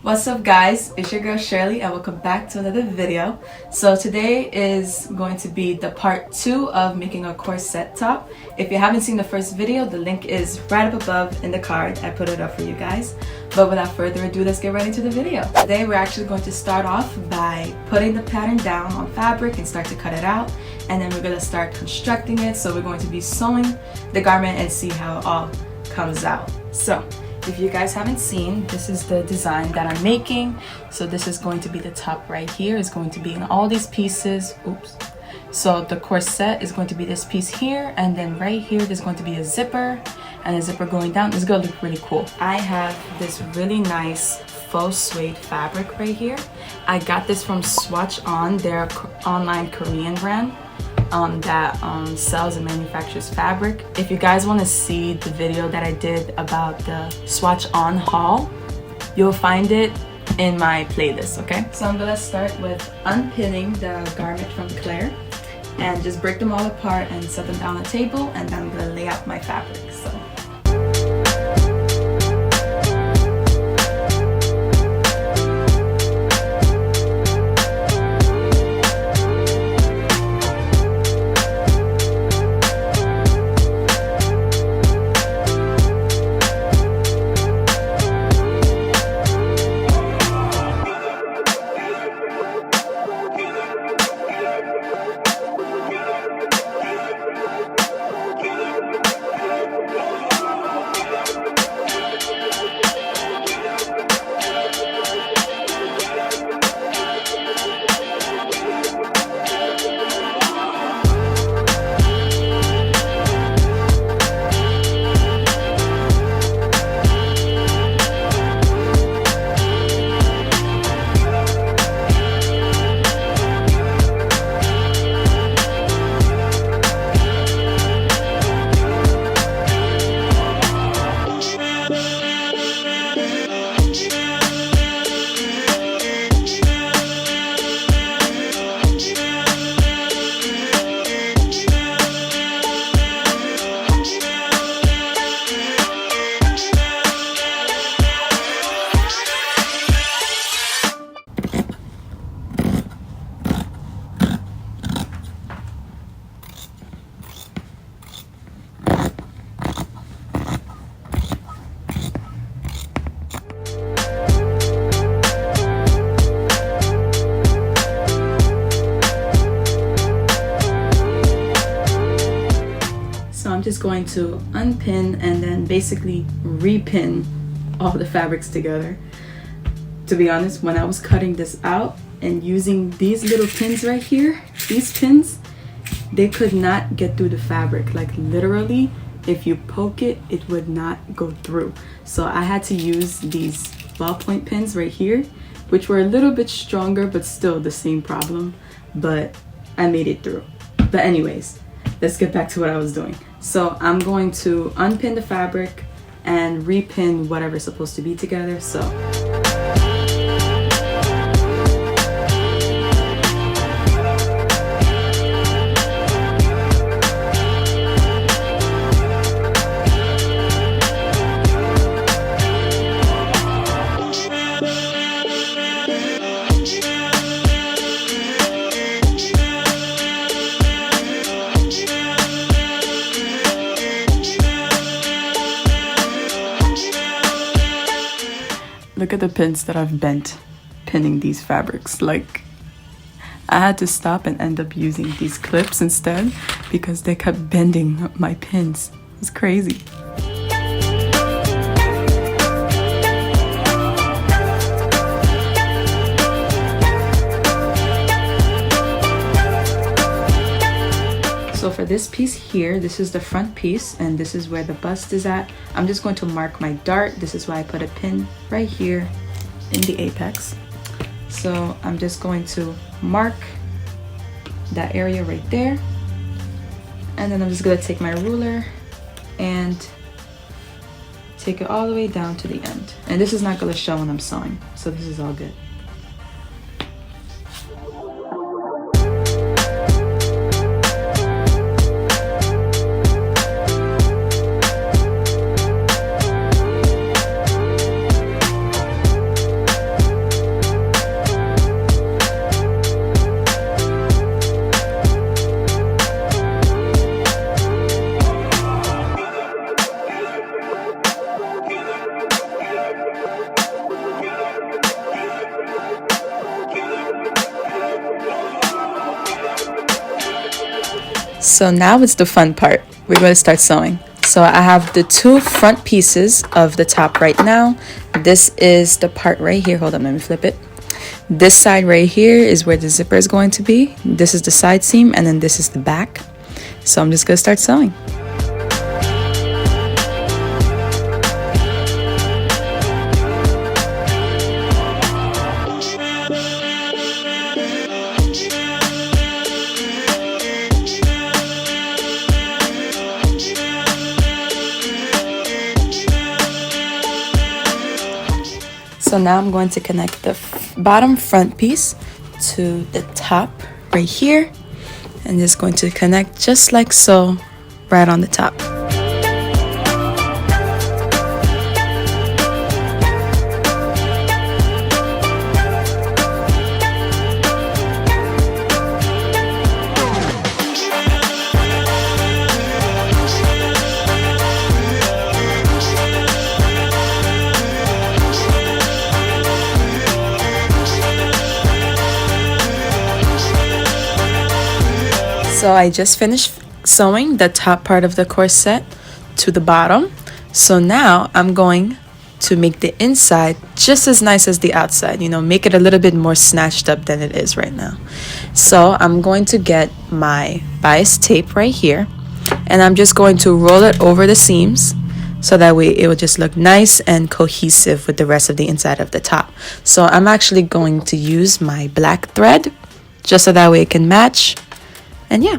What's up guys, it's your girl Shirley and welcome back to another video. So today is going to be the part 2 of making a corset top. If you haven't seen the first video, the link is right up above in the card. I put it up for you guys. But without further ado, let's get right into the video. Today we're actually going to start off by putting the pattern down on fabric and start to cut it out. And then we're going to start constructing it. So we're going to be sewing the garment and see how it all comes out. So if you guys haven't seen, this is the design that I'm making. So this is going to be the top right here. It's going to be in all these pieces. Oops. So the corset is going to be this piece here, and then right here there's going to be a zipper and a zipper going down. It's going to look really cool. I have this really nice faux suede fabric right here. I got this from Swatch On, their online Korean brand that sells and manufactures fabric. If you guys want to see the video that I did about the Swatch On haul, you'll find it in my playlist, okay? So I'm gonna start with unpinning the garment from Claire and just break them all apart and set them down on the table, and then I'm gonna lay out my fabric. I'm just going to unpin and then basically repin all the fabrics together. To be honest, when I was cutting this out and using these little pins right here, these pins, they could not get through the fabric. Like literally, if you poke it, it would not go through. So I had to use these ballpoint pins right here, which were a little bit stronger, but still the same problem. But I made it through. But anyways, let's get back to what I was doing. So I'm going to unpin the fabric and repin whatever's supposed to be together. So look at the pins that I've bent pinning these fabrics. Like, I had to stop and end up using these clips instead because they kept bending my pins. It's crazy. So for this piece here, this is the front piece and this is where the bust is at. I'm just going to mark my dart. This is why I put a pin right here in the apex. So I'm just going to mark that area right there. And then I'm just gonna take my ruler and take it all the way down to the end. And this is not gonna show when I'm sewing, so this is all good. So now it's the fun part. We're going to start sewing. So I have the two front pieces of the top right now. This is the part right here. Hold on, let me flip it. This side right here is where the zipper is going to be. This is the side seam, and then this is the back. So I'm just going to start sewing. So now I'm going to connect the bottom front piece to the top right here, and just going to connect just like so right on the top. So I just finished sewing the top part of the corset to the bottom. So now I'm going to make the inside just as nice as the outside, you know, make it a little bit more snatched up than it is right now. So I'm going to get my bias tape right here, and I'm just going to roll it over the seams so that way it will just look nice and cohesive with the rest of the inside of the top. So I'm actually going to use my black thread just so that way it can match. And yeah.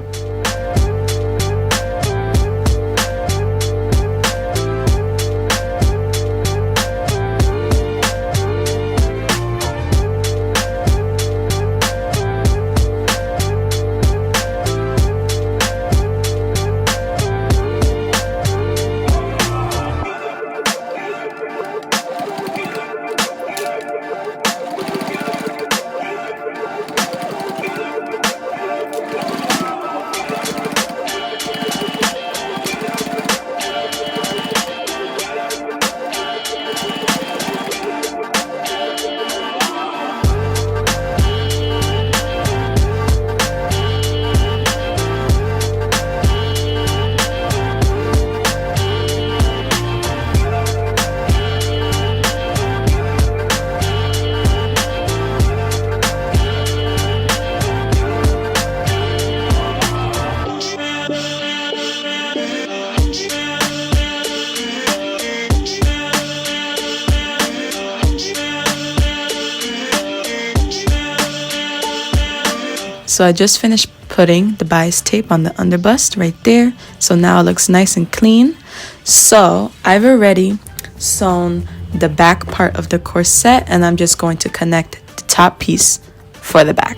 So I just finished putting the bias tape on the underbust right there. So now it looks nice and clean. So I've already sewn the back part of the corset, and I'm just going to connect the top piece for the back.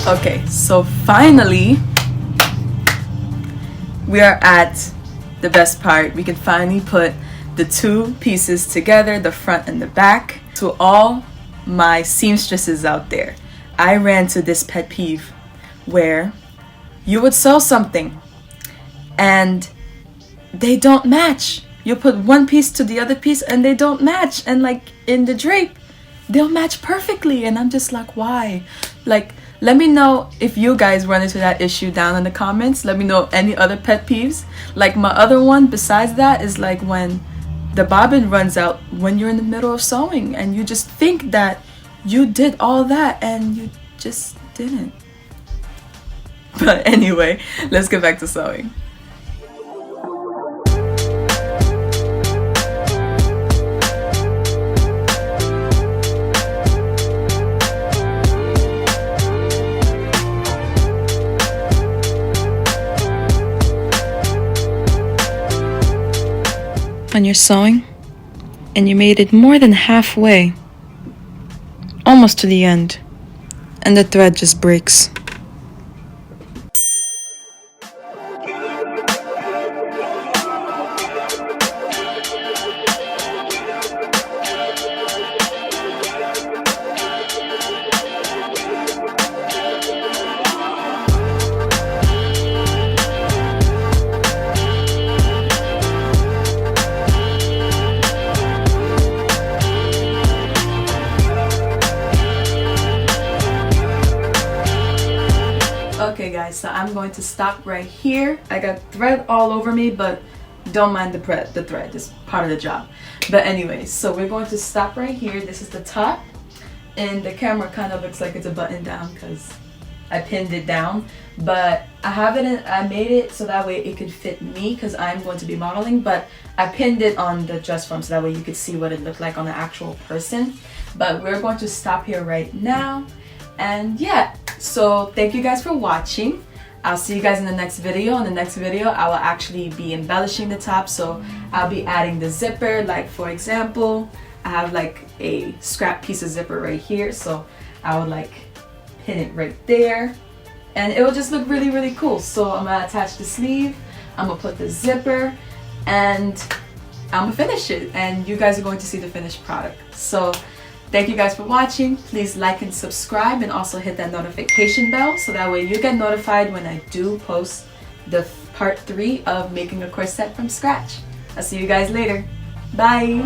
Okay, so finally we are at the best part. We can finally put the two pieces together, the front and the back. To all my seamstresses out there, I ran to this pet peeve where you would sew something and they don't match. You put one piece to the other piece and they don't match, and like in the drape they'll match perfectly, and I'm just like, why? Like, let me know if you guys run into that issue down in the comments. Let me know any other pet peeves. Like, my other one besides that is like when the bobbin runs out when you're in the middle of sewing and you just think that you did all that and you just didn't. But anyway, let's get back to sewing. When you're sewing and you made it more than halfway, almost to the end, and the thread just breaks. so I'm going to stop right here. I got thread all over me, but don't mind the thread, it's part of the job. But anyways, so we're going to stop right here. This is the top, and the camera kind of looks like it's a button down because I pinned it down, but I made it so that way it could fit me because I'm going to be modeling, but I pinned it on the dress form so that way you could see what it looked like on the actual person. But we're going to stop here right now, and yeah, so thank you guys for watching. I'll see you guys in the next video. In the next video, I will actually be embellishing the top, so I'll be adding the zipper. Like for example, I have like a scrap piece of zipper right here, so I would like pin it right there, and it will just look really, really cool. So I'm gonna attach the sleeve, I'm gonna put the zipper, and I'm gonna finish it, and you guys are going to see the finished product. So thank you guys for watching. Please like and subscribe, and also hit that notification bell so that way you get notified when I do post the part 3 of making a corset from scratch. I'll see you guys later. Bye.